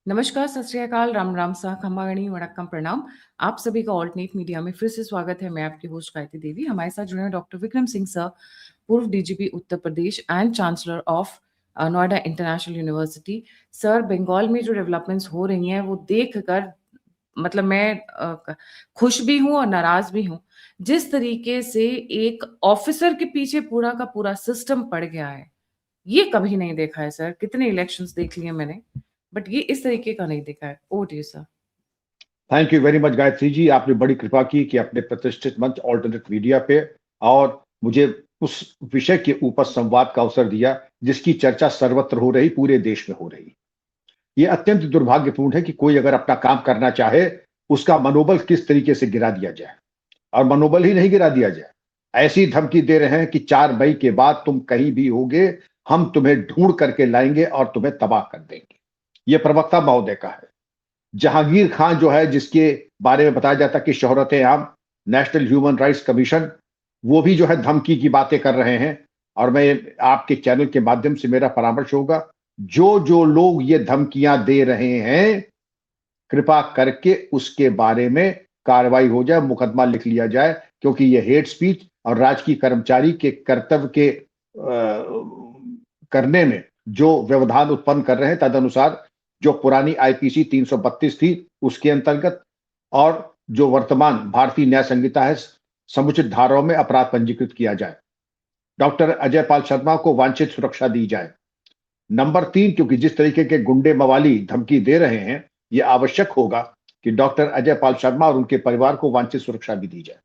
नमस्कार, सत श्री अकाल, राम राम सह खम्बागणी वड़क्कम प्रणाम। आप सभी का ऑल्टरनेट मीडिया में फिर से स्वागत है। मैं आपकी होस्ट गायत्री देवी। हमारे साथ जुड़े हैं डॉक्टर विक्रम सिंह सर, पूर्व DGP Uttar Pradesh and chancellor of Noida international university. Sir, Bengal में जो डेवलपमेंट्स हो रही हैं वो देखकर मतलब मैं खुश भी हूँ और नाराज भी हूँ। जिस तरीके से एक ऑफिसर के पीछे पूरा का पूरा सिस्टम पड़ गया है, ये कभी नहीं देखा है सर। कितने इलेक्शंस देख लिए मैंने, बट ये इस तरीके का नहीं देखा है। Over to you sir. Thank you very much Gayatri ji. आपने बड़ी कृपा की कि अपने प्रतिष्ठित मंच ऑल्टरनेट मीडिया पे और मुझे उस विषय के ऊपर संवाद का अवसर दिया जिसकी चर्चा सर्वत्र हो रही, पूरे देश में हो रही। ये अत्यंत दुर्भाग्यपूर्ण है कि कोई अगर अपना काम करना चाहे, उसका मनोबल किस तरीके से गिरा दिया जाए। और मनोबल ही नहीं गिरा दिया जाए, ऐसी धमकी दे रहे हैं कि 4 मई के बाद तुम कहीं भी होगे, हम तुम्हें ढूंढ करके लाएंगे और तुम्हें तबाह कर देंगे। ये प्रवक्ता महोदय का है। जहांगीर खान जो है, जिसके बारे में बताया जाता कि शोहरत आम, नेशनल ह्यूमन राइट्स कमीशन, वो भी जो है धमकी की बातें कर रहे हैं। और मैं आपके चैनल के माध्यम से मेरा परामर्श होगा, जो जो लोग ये धमकियां दे रहे हैं, कृपा करके उसके बारे में कार्रवाई हो जाए, मुकदमा लिख लिया जाए। क्योंकि ये हेट स्पीच और राजकीय कर्मचारी के कर्तव्य के करने में जो व्यवधान उत्पन्न कर रहे हैं, तदनुसार जो पुरानी आईपीसी 332 थी उसके अंतर्गत और जो वर्तमान भारतीय न्याय संहिता है, समुचित धाराओं में अपराध पंजीकृत किया जाए। डॉक्टर अजय पाल शर्मा को वांछित सुरक्षा दी जाए। नंबर 3, क्योंकि जिस तरीके के गुंडे मवाली धमकी दे रहे हैं, यह आवश्यक होगा कि डॉक्टर अजय पाल शर्मा और उनके परिवार को वांछित सुरक्षा भी दी जाए।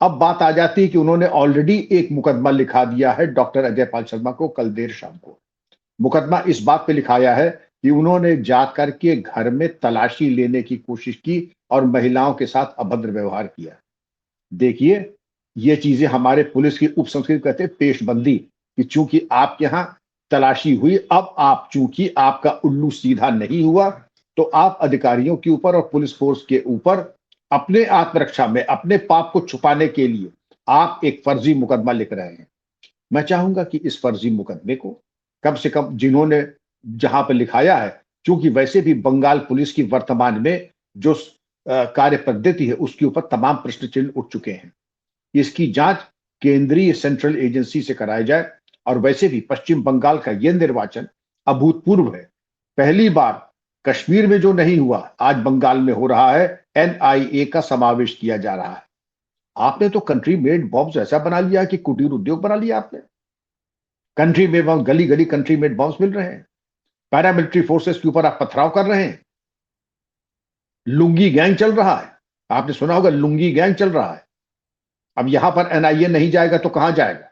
अब बात आ जाती है कि उन्होंने ऑलरेडी एक मुकदमा लिखा दिया है डॉक्टर अजय पाल शर्मा को कल देर शाम को। मुकदमा इस बात पे लिखाया है कि उन्होंने जाकर के घर में तलाशी लेने की कोशिश की और महिलाओं के साथ अभद्र व्यवहार किया। देखिए, ये चीजें हमारे पुलिस की उप संस्कृति कहते हैं पेशबंदी, कि चूंकि आपके यहां तलाशी हुई, अब आप चूंकि आपका उल्लू सीधा नहीं हुआ, तो आप अधिकारियों के ऊपर और पुलिस फोर्स के ऊपर अपने आत्मरक्षा में अपने पाप को छुपाने के लिए आप एक फर्जी मुकदमा लिख रहे हैं। मैं चाहूंगा कि इस फर्जी मुकदमे को कम से कम जिन्होंने जहां पर लिखाया है, क्योंकि वैसे भी बंगाल पुलिस की वर्तमान में जो कार्य पद्धति है उसके ऊपर तमाम प्रश्न चिन्ह उठ चुके हैं। इसकी जांच केंद्रीय सेंट्रल एजेंसी से कराई जाए। और वैसे भी पश्चिम बंगाल का यह निर्वाचन अभूतपूर्व है। पहली बार कश्मीर में जो नहीं हुआ, आज बंगाल में हो रहा है। एनआईए का समावेश किया जा रहा है। आपने तो कंट्री मेड बॉम्ब्स ऐसा बना लिया कि कुटीर उद्योग बना लिया आपने। कंट्री में बॉम्ब, गली गली कंट्री मेड बॉम्ब्स मिल रहे हैं। पैरामिलिट्री फोर्सेस के ऊपर आप पथराव कर रहे हैं। लुंगी गैंग चल रहा है। आपने सुना होगा, लुंगी गैंग चल रहा है। अब यहां पर एनआईए नहीं जाएगा तो कहां जाएगा।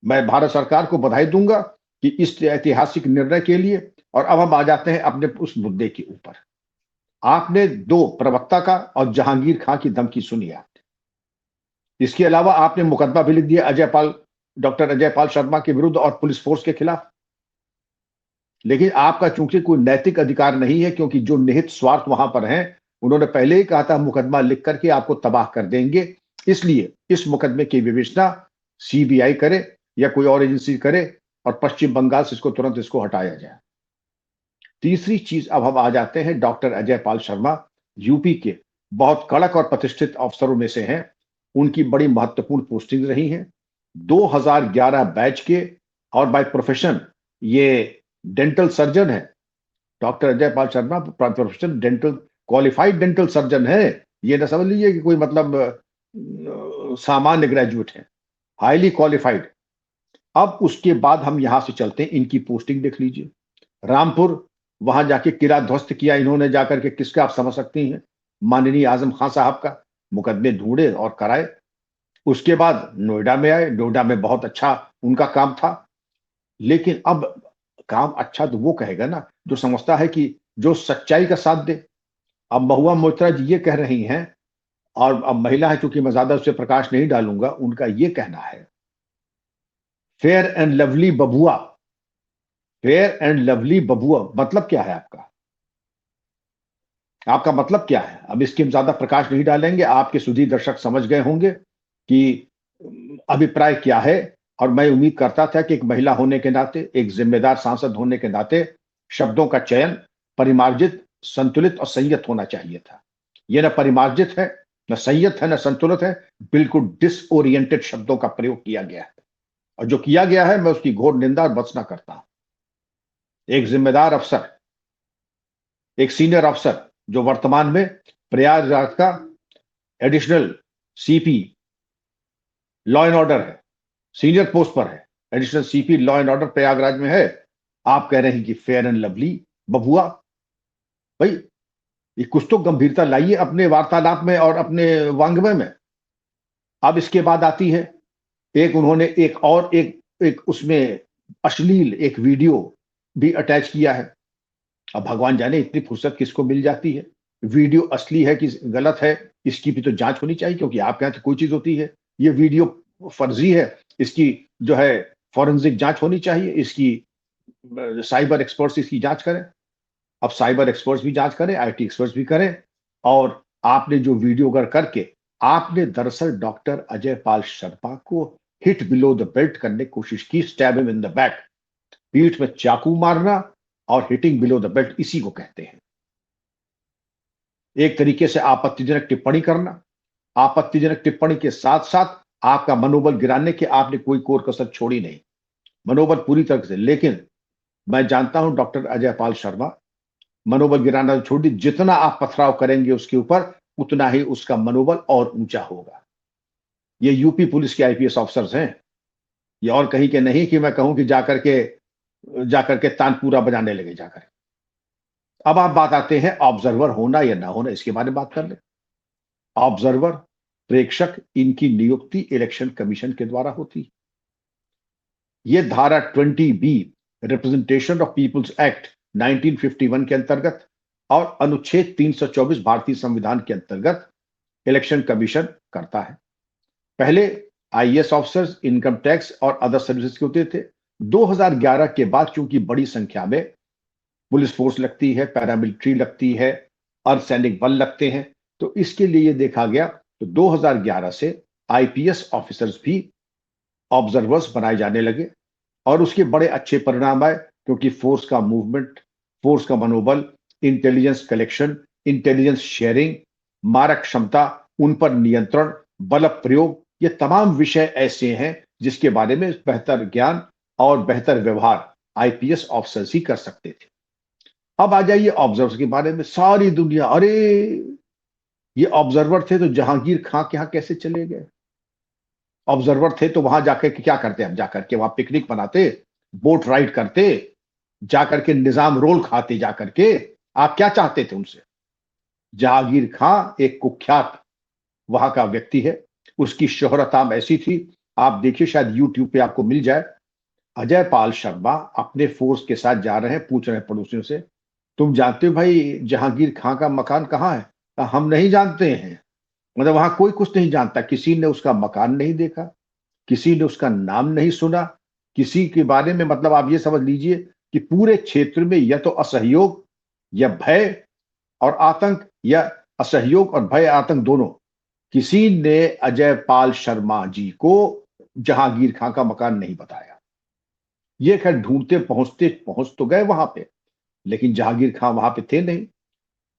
मैं भारत सरकार को बधाई दूंगा कि इस ऐतिहासिक निर्णय के लिए। और अब हम आ जाते हैं अपने उस मुद्दे के ऊपर। आपने 2 प्रवक्ता का और जहांगीर खां की धमकी सुनी है। इसके अलावा आपने मुकदमा भी लिख दिया डॉक्टर अजय पाल शर्मा के विरुद्ध और पुलिस फोर्स के खिलाफ। लेकिन आपका चूंकि कोई नैतिक अधिकार नहीं है, क्योंकि जो निहित स्वार्थ वहां पर हैं, उन्होंने पहले ही कहा था मुकदमा लिख करके आपको तबाह कर देंगे। इसलिए इस मुकदमे की विवेचना सीबीआई करे या कोई और एजेंसी करे और पश्चिम बंगाल से तुरंत इसको हटाया जाए। तीसरी चीज, अब हम आ जाते हैं डॉक्टर अजय पाल शर्मा, यूपी के बहुत कड़क और प्रतिष्ठित अफसरों में से हैं। उनकी बड़ी महत्वपूर्ण पोस्टिंग रही है 2011 बैच के। और बाय प्रोफेशन ये डेंटल सर्जन है। Doctor Ajay Pal Sharma profession dental qualified dental surgeon है। ये ना समझ लीजिए कि कोई मतलब सामान्य ग्रेजुएट है, हाईली क्वालिफाइड। अब उसके बाद हम यहां से चलते हैं, इनकी पोस्टिंग देख लीजिए। रामपुर, वहां जाके किला ध्वस्त किया इन्होंने जाकर के, किसका आप समझ सकती हैं, माननीय आजम खान साहब का। मुकदमे ढूंढे और कराए। उसके बाद नोएडा में आए। नोएडा में बहुत अच्छा उनका काम था। लेकिन अब काम अच्छा तो वो कहेगा ना जो समझता है कि जो सच्चाई का साथ दे। अब महुआ मोइत्रा जी ये कह रही हैं, और अब महिला है, क्योंकि मैं ज्यादा उससे प्रकाश नहीं डालूंगा, उनका ये कहना है, फेयर एंड लवली बबुआ। फेयर एंड लवली बबुआ मतलब क्या है आपका? आपका मतलब क्या है? अब इसकी हम ज्यादा प्रकाश नहीं डालेंगे। आपके सुधी दर्शक समझ गए होंगे कि अभिप्राय क्या है। और मैं उम्मीद करता था कि एक महिला होने के नाते, एक जिम्मेदार सांसद होने के नाते, शब्दों का चयन परिमार्जित, संतुलित और संयत होना चाहिए था। ये न परिमार्जित है, न संयत है, न संतुलित है, बिल्कुल डिसओरिएंटेड शब्दों का प्रयोग किया गया है। और जो किया गया है, मैं उसकी घोर निंदा और भर्त्सना करता हूं। एक जिम्मेदार अफसर, एक सीनियर अफसर जो वर्तमान में प्रयागराज का additional CP law and order है, सीनियर पोस्ट पर है, additional CP law and order Prayagraj में है, आप कह रहे हैं कि फेयर एंड लवली बबुआ। भाई, ये कुछ तो गंभीरता लाइए अपने वार्तालाप में और अपने वांग्मय में। अब इसके बाद आती है, एक उन्होंने एक उसमें अश्लील एक वीडियो भी अटैच किया है। अब भगवान जाने इतनी फुर्सत किसको मिल जाती है। वीडियो असली है कि गलत है, इसकी भी तो जांच होनी चाहिए, क्योंकि आपके यहाँ तो कोई चीज होती है, ये वीडियो फर्जी है, इसकी जो है फॉरेंसिक जांच होनी चाहिए, इसकी साइबर एक्सपर्ट्स इसकी जांच करें। अब साइबर एक्सपर्ट्स भी जांच करें, आईटी एक्सपर्ट्स भी करें। और आपने जो वीडियो करके आपने दरअसल डॉक्टर अजय पाल शर्मा को हिट बिलो द बेल्ट करने की कोशिश की, stab him in the back, पीठ में चाकू मारना और हिटिंग बिलो द बेल्ट इसी को कहते हैं। एक तरीके से आपत्तिजनक टिप्पणी करना, आपत्तिजनक टिप्पणी के साथ साथ आपका मनोबल गिराने के आपने कोई कोर कसर छोड़ी नहीं, मनोबल पूरी तरह से। लेकिन मैं जानता हूं डॉक्टर अजय पाल शर्मा, मनोबल गिराना तो छोड़ दी, जितना आप पथराव करेंगे उसके ऊपर उतना ही उसका मनोबल और ऊंचा होगा। ये यूपी पुलिस के आईपीएस ऑफिसर्स हैं, ये और कहीं के नहीं कि मैं कहूं कि जाकर के तानपूरा बजाने लगे जाकर। अब आप बात आते हैं ऑब्जर्वर होना या ना होना, इसके बारे में बात कर ले। ऑब्जर्वर, प्रेक्षक, इनकी नियुक्ति इलेक्शन कमीशन के द्वारा होती है। ये धारा 20B representation of people's act 1951 के अंतर्गत और अनुच्छेद 324 भारतीय संविधान के अंतर्गत इलेक्शन कमीशन करता है। पहले आईएएस ऑफिसर्स, इनकम टैक्स और अदर सर्विसेज के होते थे। 2011 के बाद चूंकि बड़ी संख्या में पुलिस फोर्स लगती है, पैरामिलिट्री लगती है, अर्धसैनिक बल लगते हैं, तो इसके लिए ये देखा गया तो 2011 से आईपीएस ऑफिसर्स भी ऑब्जर्वर्स बनाए जाने लगे और उसके बड़े अच्छे परिणाम आए, क्योंकि फोर्स का मूवमेंट, फोर्स का मनोबल, इंटेलिजेंस कलेक्शन, इंटेलिजेंस शेयरिंग, मारक क्षमता, उन पर नियंत्रण, बल प्रयोग, ये तमाम विषय ऐसे हैं जिसके बारे में बेहतर ज्ञान और बेहतर व्यवहार आईपीएस ऑफिसर्स ही कर सकते थे। अब आ जाइए ऑब्जर्वर्स के बारे में। सारी दुनिया, अरे ये ऑब्जर्वर थे तो जहांगीर खां के यहां कैसे चले गए? ऑब्जर्वर थे तो वहां जाकर के क्या करते? हम जाकर के वहां पिकनिक मनाते, बोट राइड करते, जाकर के निजाम रोल खाते, जाकर के आप क्या चाहते थे उनसे? जहांगीर खां एक कुख्यात वहां का व्यक्ति है, उसकी शोहरताम ऐसी थी, आप देखिए शायद यूट्यूब पे आपको मिल जाए। अजय पाल शर्मा अपने फोर्स के साथ जा रहे हैं, पूछ रहे हैं पड़ोसियों से, तुम जानते हो भाई जहांगीर खां का मकान कहाँ है? हम नहीं जानते हैं। मतलब वहां कोई कुछ नहीं जानता, किसी ने उसका मकान नहीं देखा, किसी ने उसका नाम नहीं सुना, किसी के बारे में, मतलब आप ये समझ लीजिए कि पूरे क्षेत्र में या तो असहयोग या भय और आतंक, या असहयोग और भय आतंक दोनों, किसी ने अजय पाल शर्मा जी को जहांगीर खां का मकान नहीं बताया। ये खैर ढूंढते पहुंच तो गए वहां पे, लेकिन जहांगीर खां वहां पे थे नहीं।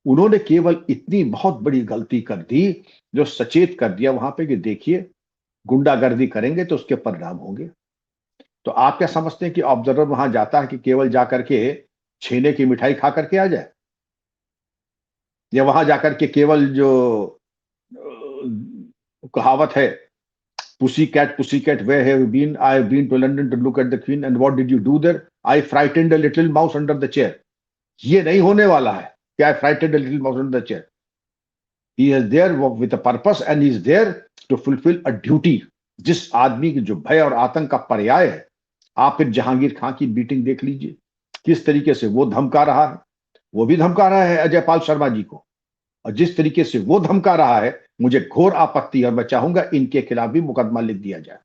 उन्होंने केवल इतनी बहुत बड़ी गलती कर दी जो सचेत कर दिया वहां पे कि देखिए गुंडागर्दी करेंगे तो उसके परिणाम होंगे। तो आप क्या समझते हैं कि ऑब्जर्वर वहां जाता है कि केवल जाकर के छेने की मिठाई खा करके आ जाए, या वहां जाकर के केवल जो कहावत है, pussy cat where have you been, I have been to London to look at the queen and what did you do there, I frightened a little mouse under the chair, ये नहीं होने वाला है कि I frightened a little mouse under the chair. He is there with a purpose and he is there to fulfil a duty. जिस आदमी की जो भय और आतंक का पर्याय है, आप फिर जहांगीर खां की मीटिंग देख लीजिए, किस तरीके से वो धमका रहा है। वो भी धमका रहा है अजय पाल शर्मा जी को, और जिस तरीके से वो धमका रहा है, मुझे घोर आपत्ति है और मैं चाहूंगा इनके खिलाफ भी मुकदमा लिख दिया जाए,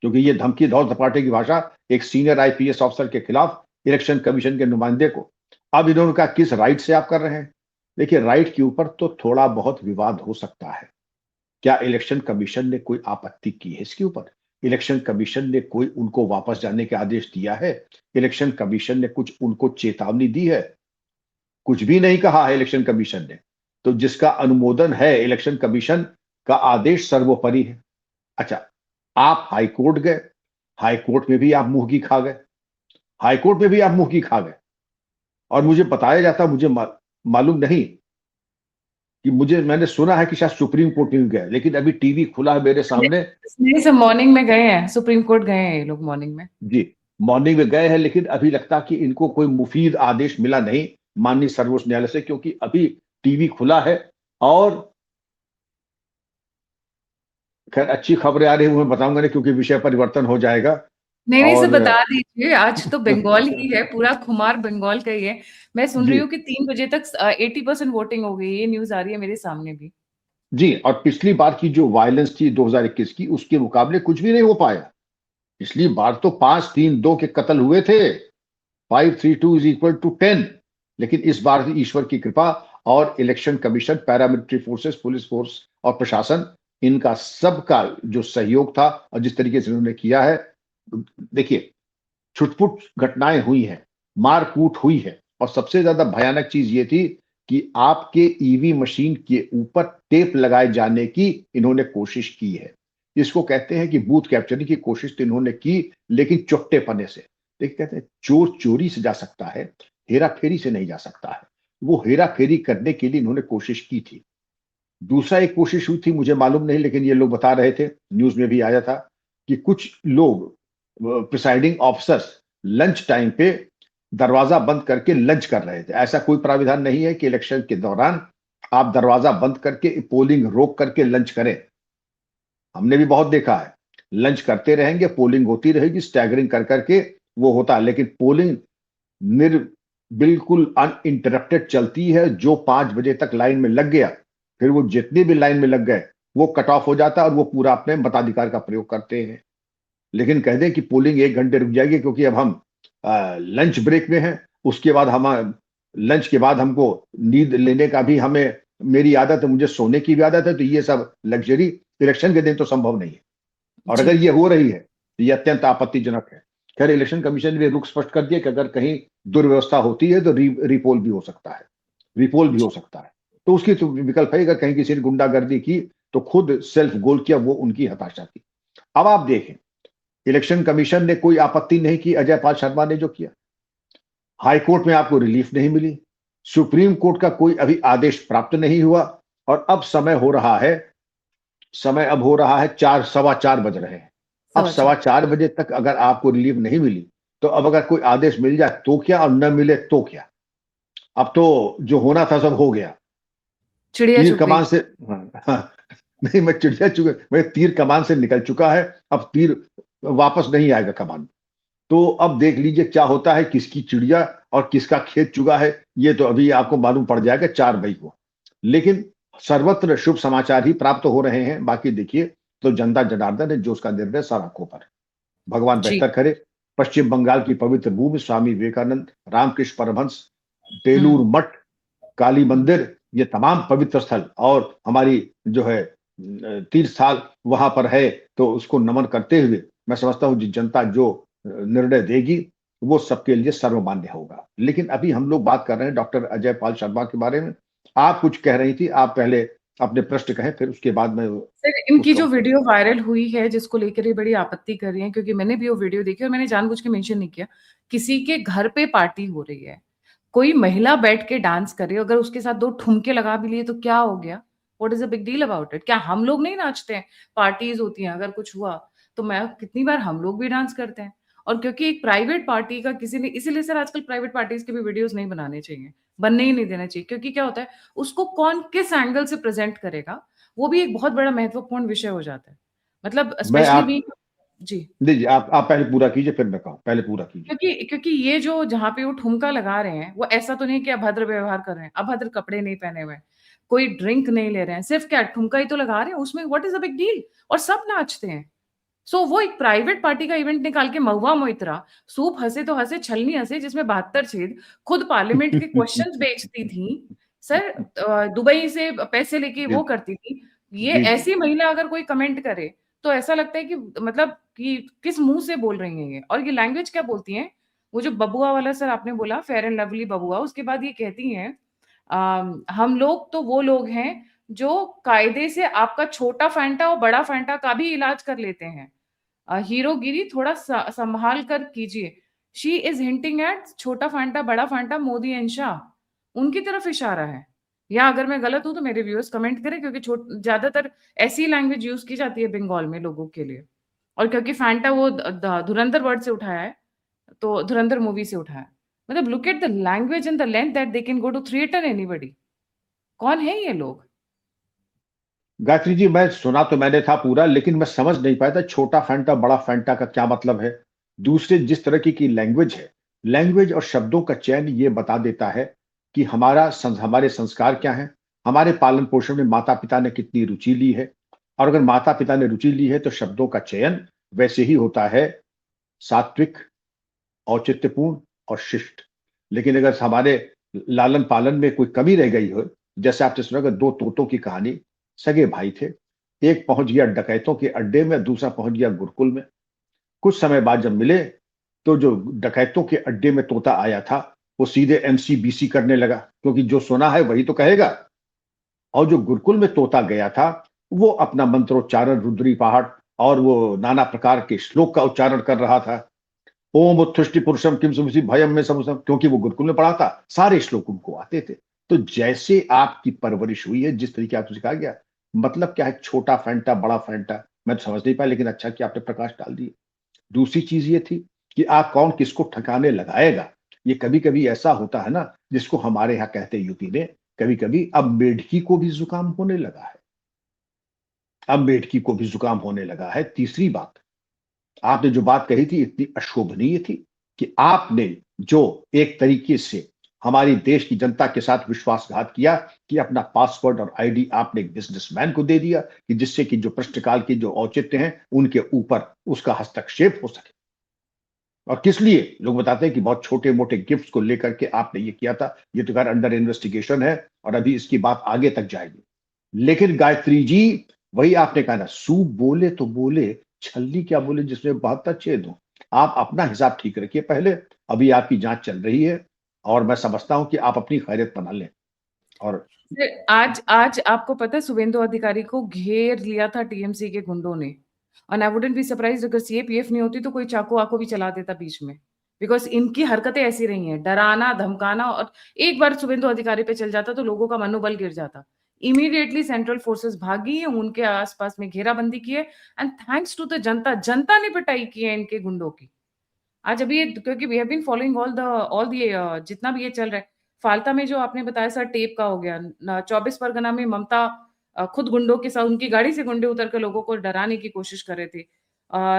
क्योंकि ये धमकी धौल धपाटे की भाषा एक सीनियर आईपीएस ऑफिसर के खिलाफ इलेक्शन कमीशन के नुमाइंदे को। अब इन्होंने कहा किस राइट से आप कर रहे हैं? देखिए, राइट के ऊपर तो थोड़ा बहुत विवाद हो सकता है। क्या इलेक्शन कमीशन ने कोई आपत्ति की है इसके ऊपर? इलेक्शन कमीशन ने कोई उनको वापस जाने के आदेश दिया है? इलेक्शन कमीशन ने कुछ उनको चेतावनी दी है? कुछ भी नहीं कहा है इलेक्शन कमीशन ने। तो जिसका अनुमोदन है, इलेक्शन कमीशन का आदेश सर्वोपरि है। अच्छा, आप हाई कोर्ट गए, हाई कोर्ट में भी आप मुंह की खा गए, हाई कोर्ट में भी आप मुंह की खा गए। और मुझे बताया जाता, मुझे मालूम नहीं कि मैंने सुना है कि शायद सुप्रीम कोर्ट में भी गए, लेकिन अभी टीवी खुला है मेरे सामने। नहीं सर, मॉर्निंग में गए हैं, सुप्रीम कोर्ट गए हैं ये लोग मॉर्निंग में। जी, मॉर्निंग में गए हैं, लेकिन अभी लगता कि इनको कोई मुफीद आदेश मिला नहीं माननीय सर्वोच्च न्यायालय से, क्योंकि अभी टीवी खुला है। और खैर, अच्छी खबरें आ रही है वो मैं बताऊंगा नहीं, क्योंकि विषय परिवर्तन हो जाएगा। नहीं नहीं सर, और बता दीजिए, आज तो बंगाल ही है, पूरा खुमार बंगाल का ही है। मैं सुन रही जी हूँ कि 3 बजे तक 80% वोटिंग हो गई, ये न्यूज आ रही है मेरे सामने भी। जी, और पिछली बार की जो वायलेंस थी 2021 की, उसके मुकाबले कुछ भी नहीं हो पाया। पिछली बार तो 5-3-2 के कत्ल हुए थे, 5-3-2 = 10। लेकिन इस बार ईश्वर की कृपा और election commission, paramilitary forces, police force और प्रशासन, इनका सबका जो सहयोग था और जिस तरीके से उन्होंने किया है, देखिए, छुटपुट घटनाएं हुई हैं, मारकूट हुई है, और सबसे ज्यादा भयानक चीज ये थी कि आपके ईवी मशीन के ऊपर टेप लगाए जाने की इन्होंने कोशिश की है। इसको कहते हैं कि बूथ कैप्चरिंग की कोशिश तो इन्होंने की, लेकिन चुट्टेपने से। देखिए, कहते हैं चोर चोरी से जा सकता है, हेरा फेरी से नहीं जा सकता है। वो हेरा फेरी करने के लिए इन्होंने कोशिश की थी। दूसरा एक कोशिश हुई थी, मुझे मालूम नहीं, लेकिन ये लोग बता रहे थे, न्यूज में भी आया था, कि कुछ लोग, प्रिसाइडिंग ऑफिसर्स, लंच टाइम पे दरवाजा बंद करके लंच कर रहे थे। ऐसा कोई प्राविधान नहीं है कि इलेक्शन के दौरान आप दरवाजा बंद करके, पोलिंग रोक करके लंच करें। हमने भी बहुत देखा है, लंच करते रहेंगे, पोलिंग होती रहेगी, स्टैगरिंग कर करके वो होता है, लेकिन पोलिंग निर बिल्कुल अनइंटरप्टेड चलती है। जो 5 बजे तक लाइन में लग गया, फिर वो जितने भी लाइन में लग गए, वो कट ऑफ हो जाता है और वो पूरा अपने मताधिकार का प्रयोग करते हैं। लेकिन कह दें कि पोलिंग 1 घंटे रुक जाएगी, क्योंकि अब हम लंच ब्रेक में हैं, उसके बाद हम लंच के बाद हमको नींद लेने का भी, हमें, मेरी आदत है, मुझे सोने की भी आदत है, तो ये सब लग्जरी इलेक्शन के दिन तो संभव नहीं है। और जी अगर ये हो रही है तो ये अत्यंत आपत्तिजनक है। खैर, इलेक्शन कमीशन ने रुख स्पष्ट कर दिया कि अगर कहीं दुर्व्यवस्था होती है तो रिपोल भी हो सकता है, रिपोल भी हो जी सकता है। तो उसकी तो विकल्प है, अगर कहीं किसी ने गुंडागर्दी की तो खुद सेल्फ गोल किया, वो उनकी हताशा थी। अब आप देखें, इलेक्शन कमीशन ने कोई आपत्ति नहीं की अजय पाल शर्मा ने जो किया। हाई कोर्ट में आपको रिलीफ नहीं मिली, सुप्रीम कोर्ट का कोई अभी आदेश प्राप्त नहीं हुआ, और अब समय अब हो रहा है 4, 4:15 बज रहे हैं। अब समाचार। 4:15 बजे तक अगर आपको रिलीफ नहीं मिली, तो अब अगर कोई आदेश मिल जाए तो क्या, और न मिले तो क्या? अब तो जो होना था सब हो गया। चिड़िया तीर चुग गई। कमान से, हाँ, हाँ, नहीं, मैं चिड़िया चुके, मैं तीर कमान से निकल चुका है, अब तीर वापस नहीं आएगा कमान। तो अब देख लीजिए क्या होता है, किसकी चिड़िया और किसका खेत चुगा है, ये तो अभी आपको मालूम पड़ जाएगा 4 मई को। लेकिन सर्वत्र शुभ समाचार ही प्राप्त हो रहे हैं। बाकी देखिए, तो जनता जनार्दन है जो उसका निर्णय सारा को पर, भगवान जी। बेहतर करे। पश्चिम बंगाल की पवित्र भूमि, स्वामी विवेकानंद, रामकृष्ण परमहंस, बेलूर हम्म। मठ, काली मंदिर, ये तमाम पवित्र स्थल, और हमारी जो है तीर्थ स्थल वहां पर है, तो उसको नमन करते हुए मैं समझता हूँ जनता जो निर्णय देगी वो सबके लिए सर्वमान्य होगा। लेकिन अभी हम लोग बात कर रहे हैं डॉक्टर अजय पाल शर्मा के बारे में। आप कुछ कह रही थी, आप पहले अपने प्रश्न कहें, फिर उसके बाद मैं सर, इनकी उसका जो उत्तर वीडियो दूंगा। वायरल हुई है जिसको लेकर ये बड़ी आपत्ति कर रही है, क्योंकि मैंने भी वो वीडियो देखी और मैंने जानबूझ के मेंशन नहीं किया, किसी के घर पे पार्टी हो रही है, कोई महिला बैठ के डांस कर रही है, अगर उसके साथ 2 ठुमके लगा भी लिए तो क्या हो गया? What is the big deal about it? क्या हम लोग नहीं नाचते हैं? पार्टीज होती हैं, अगर कुछ हुआ तो मैं कितनी बार हम लोग भी डांस करते हैं। और क्योंकि एक प्राइवेट पार्टी का किसी ने, इसीलिए सर आजकल प्राइवेट पार्टीज के भी वीडियोस नहीं बनाने चाहिए, बनने ही नहीं देना चाहिए, क्योंकि क्या होता है, उसको कौन किस एंगल से प्रेजेंट करेगा, वो भी एक बहुत बड़ा महत्वपूर्ण विषय हो जाता है। मतलब मैं स्पेशली आप भी। जी। दीजिए, आप पहले पूरा कीजिए, फिर मैं कहूँ, पहले पूरा कीजिए। क्योंकि ये जो जहाँ पे वो ठुमका लगा रहे हैं, वो ऐसा तो नहीं कि अभद्र व्यवहार कर रहे हैं, अभद्र कपड़े नहीं पहने हुए हैं, कोई ड्रिंक नहीं ले रहे हैं, सिर्फ क्या ठुमका ही तो लगा रहे हैं, उसमें what is the big deal? और सब नाचते हैं। सो वो एक प्राइवेट पार्टी का इवेंट निकाल के महुआ मोइत्रा, सूप हंसे तो हंसे छलनी हंसे जिसमें 72 छेद, खुद पार्लियामेंट के क्वेश्चंस बेचती थी सर, दुबई से पैसे लेके जी वो करती थी। ये जी जी। ऐसी महिला अगर कोई कमेंट करे तो ऐसा लगता है कि मतलब कि किस मुंह से बोल रही हैं ये, और ये लैंग्वेज क्या बोलती हैं, वो जो बबुआ वाला सर आपने बोला, फेयर एंड लवली बबुआ, उसके बाद ये कहती हैं हम लोग तो वो लोग हैं जो कायदे से आपका छोटा फैंटा और बड़ा फैंटा का भी इलाज कर लेते हैं। हीरोगिरी थोड़ा संभाल कर कीजिए। शी इज हिंटिंग एट छोटा फैंटा बड़ा फैंटा मोदी एंड शाह, उनकी तरफ इशारा है। या अगर मैं गलत हूं तो मेरे व्यूअर्स कमेंट करें, क्योंकि ज्यादातर ऐसी लैंग्वेज यूज की जाती है बंगाल में लोगों के लिए। और क्योंकि फैंटा वो धुरंधर वर्ड से उठाया है, तो धुरंधर मूवी से उठाया है। मतलब look at the language and the length that they can go to theatre anybody. कौन है ये लोग? गायत्री जी, मैं सुना तो मैंने था पूरा, लेकिन मैं समझ नहीं पाया था छोटा फैंटा बड़ा फैंटा का क्या मतलब है। दूसरे, जिस तरह की लैंग्वेज है, लैंग्वेज और शब्दों का चयन ये बता देता है कि हमारे संस्कार क्या हैं, हमारे पालन पोषण में माता पिता ने कितनी रुचि ली है। और अगर माता पिता ने रुचि ली है तो शब्दों का चयन वैसे ही होता है, सात्विक, औचित्यपूर्ण और शिष्ट। लेकिन अगर हमारे लालन पालन में कोई कमी रह गई हो, जैसे आपने सुना कि दो तोतों की कहानी, सगे भाई थे, एक पहुंच गया डकैतों के अड्डे में, दूसरा पहुंच गया गुरुकुल में। कुछ समय बाद जब मिले तो जो डकैतों के अड्डे में तोता आया था वो सीधे एमसीबीसी करने लगा, क्योंकि जो सुना है वही तो कहेगा। और जो गुरुकुल में तोता गया था वो अपना मंत्रोच्चारण, रुद्री पहाड़ और वो नाना प्रकार के श्लोक का उच्चारण कर रहा था। ओम उत्थुष्टि पुरुषम किम सुमिति भयम में समुसम, क्योंकि वो गुरुकुल में पढ़ा था, सारे श्लोक उनको आते थे। तो जैसे आपकी परवरिश हुई है, जिस तरीके आपको सिखाया गया, मतलब क्या है छोटा फैंटा बड़ा फैंटा, मैं तो समझ नहीं पाया, लेकिन अच्छा कि आपने प्रकाश डाल दिए। दूसरी चीज ये थी कि आप कौन किसको ठिकाने लगाएगा। ये कभी कभी ऐसा होता है ना, जिसको हमारे यहाँ कहते हैं यूपी में, कभी कभी अब मेढकी को भी जुकाम होने लगा है। अब मेढकी को भी जुकाम होने लगा है। तीसरी बात, आपने जो बात कही थी इतनी अशोभनीय थी कि आपने जो एक तरीके से हमारी देश की जनता के साथ विश्वासघात किया कि अपना पासवर्ड और आईडी आपने एक बिजनेसमैन को दे दिया, कि जिससे कि जो प्रश्नकाल के जो औचित्य हैं उनके ऊपर उसका हस्तक्षेप हो सके। और किस लिए लोग बताते हैं कि बहुत छोटे मोटे गिफ्ट्स को लेकर के आपने ये किया था। ये तो खैर अंडर इन्वेस्टिगेशन है और अभी इसकी बात आगे तक जाएगी। लेकिन गायत्री जी, वही आपने कहा ना, सूप बोले तो बोले, छलनी क्या बोले जिसमें 72 छेद हो। आप अपना हिसाब ठीक रखिए पहले, अभी आपकी जांच चल रही है और मैं समझता हूं कि आप अपनी खैरियत बना लें। और आज आज आपको पता है शुभेंदु अधिकारी को घेर लिया था टीएमसी के गुंडों ने। और आई वुडंट बी सरप्राइज्ड अगर सीएपीएफ नहीं होती तो कोई चाकू वाकू भी चला देता बीच में। बिकॉज इनकी हरकतें ऐसी रही हैं, डराना धमकाना। और एक बार शुभेंदु अधिकारी पे चल जाता तो लोगों का मनोबल गिर जाता। इमीडिएटली सेंट्रल फोर्सेस भागी है, उनके आसपास में घेराबंदी की है। एंड थैंक्स टू द जनता, जनता ने पिटाई की है इनके गुंडों की। आज अभी ये, क्योंकि we have been following all the जितना भी ये चल रहा है। फालता में जो आपने बताया सर टेप का हो गया, 24 परगना में ममता खुद गुंडों के साथ उनकी गाड़ी से गुंडे उतर कर लोगों को डराने की कोशिश कर रहे थे।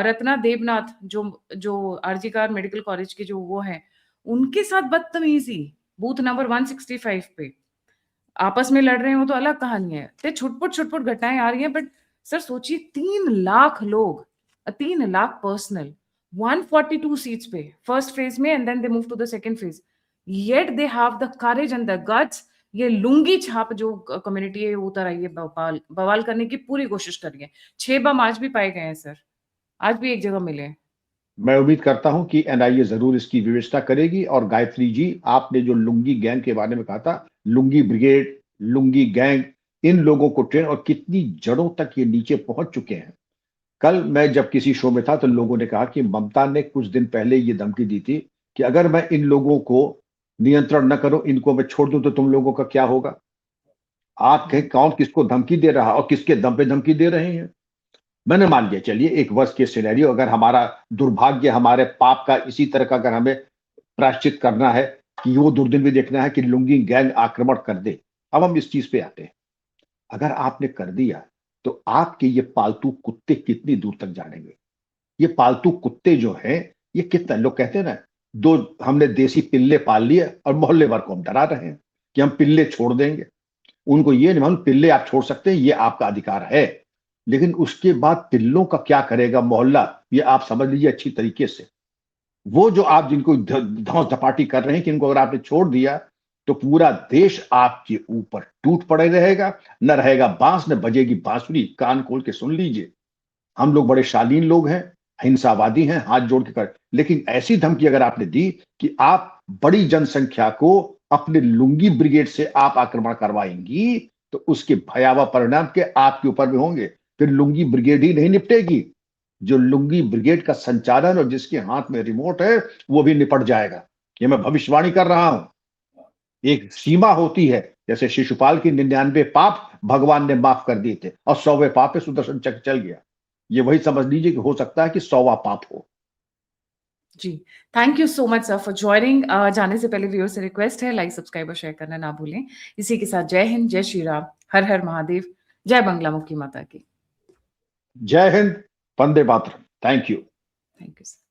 रत्ना देवनाथ जो जो आरजी कार मेडिकल कॉलेज के जो वो हैं, उनके साथ बदतमीजी बूथ नंबर 165 पे। आपस में लड़ रहे हो तो अलग कहानी है, तो छुटपुट छुटपुट घटनाएं आ रही हैं। बट सर सोचिए 3 लाख लोग, 3 लाख पर्सनल, 142 सीट्स पे फर्स्ट फेज में, and then they move to the second phase. Yet they have the courage and the guts. ये लुंगी छाप जो कम्युनिटी है वो उतर आई है, बवाल बवाल करने की पूरी कोशिश कर रही है। 6 बम आज भी पाए गए हैं सर, आज भी एक जगह मिले हैं। मैं उम्मीद करता हूं कि एनआईए जरूर इसकी विवेचना करेगी। और गायत्री जी, आपने जो लुंगी गैंग के बारे में कहा था, लुंगी ब्रिगेड, लुंगी गैंग, इन लोगों को ट्रेन, और कितनी जड़ों तक ये नीचे पहुंच चुके हैं। कल मैं जब किसी शो में था तो लोगों ने कहा कि ममता ने कुछ दिन पहले ये धमकी दी थी कि अगर मैं इन लोगों को नियंत्रण न करूं, इनको मैं छोड़ दूं, तो तुम लोगों का क्या होगा। आप कहें कौन किसको धमकी दे रहा और किसके दम पे धमकी दे रहे हैं। मैंने मान लिया, चलिए एक वर्ष के सिनेरियो, अगर हमारा दुर्भाग्य, हमारे पाप का इसी तरह का अगर हमें प्रायश्चित करना है कि वो दुर्दिन भी देखना है कि लुंगी गैंग आक्रमण कर दे। अब हम इस चीज पे आते हैं, अगर आपने कर दिया तो आपके ये पालतू कुत्ते कितनी दूर तक जानेंगे। ये पालतू कुत्ते जो हैं, ये कितना, लोग कहते हैं ना, दो हमने देसी पिल्ले पाल लिए और मोहल्ले भर को हम डरा रहे हैं कि हम पिल्ले छोड़ देंगे। उनको ये नहीं मालूम पिल्ले आप छोड़ सकते हैं, ये आपका अधिकार है, लेकिन उसके बाद पिल्लों का क्या करेगा मोहल्ला, ये आप समझ लीजिए अच्छी तरीके से। वो जो आप जिनको धौंस धपाटी कर रहे हैं कि इनको अगर आपने छोड़ दिया तो पूरा देश आपके ऊपर टूट पड़े रहेगा, न रहेगा बांस न बजेगी बांसुरी। कान खोल के सुन लीजिए, हम लोग बड़े शालीन लोग हैं, हिंसावादी हैं, हाथ जोड़ के कर, लेकिन ऐसी धमकी अगर आपने दी कि आप बड़ी जनसंख्या को अपने लुंगी ब्रिगेड से आप आक्रमण करवाएंगी, तो उसके भयावह परिणाम के आपके ऊपर भी होंगे। फिर लुंगी ब्रिगेड ही नहीं निपटेगी, जो लुंगी ब्रिगेड का संचालन और जिसके हाथ में रिमोट है वो भी निपट जाएगा। ये मैं भविष्यवाणी कर रहा हूं। एक सीमा होती है, जैसे शिशुपाल की 99 पाप भगवान ने माफ कर दिए थे और 100वें पाप पे सुदर्शन चक्र चल गया। ये वही समझ लीजिए कि हो सकता है कि 100वां पाप हो। जी, thank you so much sir for joining. जाने से पहले व्यूअर से रिक्वेस्ट है, लाइक, सब्सक्राइब और शेयर करना ना भूलें। इसी के साथ जय हिंद, जय श्री राम, हर हर महादेव, जय बंगला मुखी माता की। जय हिंद, वंदे मातरम। Thank you. Thank you sir.